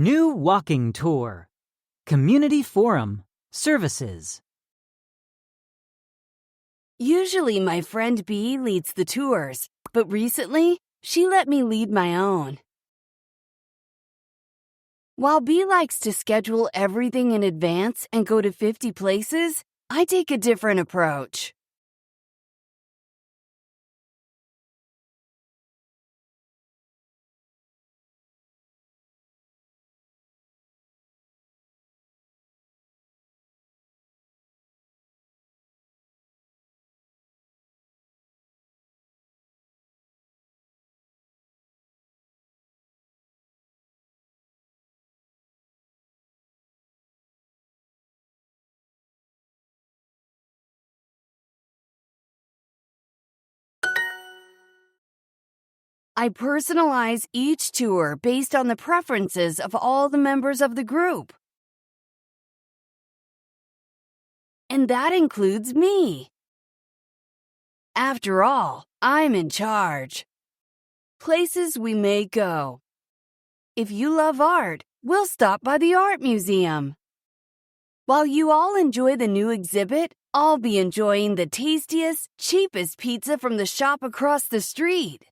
New walking tour. Community forum. Services. Usually my friend B leads the tours, but recently she let me lead my own. While B likes to schedule everything in advance and go to 50 places, I take a different approach. I personalize each tour based on the preferences of all the members of the group. And that includes me. After all, I'm in charge. Places we may go. If you love art, we'll stop by the art museum. While you all enjoy the new exhibit, I'll be enjoying the tastiest, cheapest pizza from the shop across the street.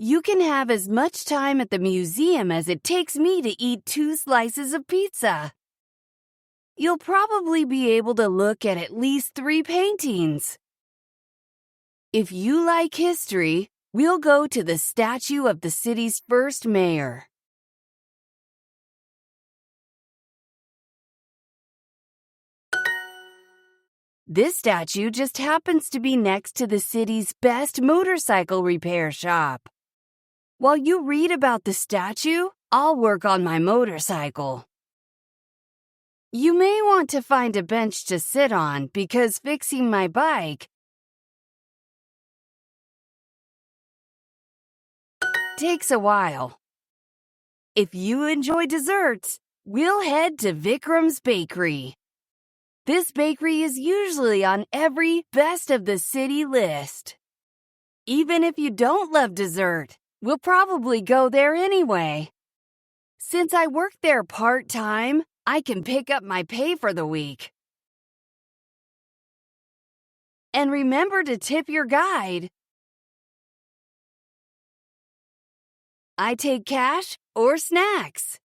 You can have as much time at the museum as it takes me to eat 2 slices of pizza. You'll probably be able to look at least 3 paintings. If you like history, we'll go to the statue of the city's first mayor. This statue just happens to be next to the city's best motorcycle repair shop. While you read about the statue, I'll work on my motorcycle. You may want to find a bench to sit on because fixing my bike takes a while. If you enjoy desserts, we'll head to Vikram's Bakery. This bakery is usually on every best of the city list. Even if you don't love dessert, we'll probably go there anyway. Since I work there part-time, I can pick up my pay for the week. And remember to tip your guide. I take cash or snacks.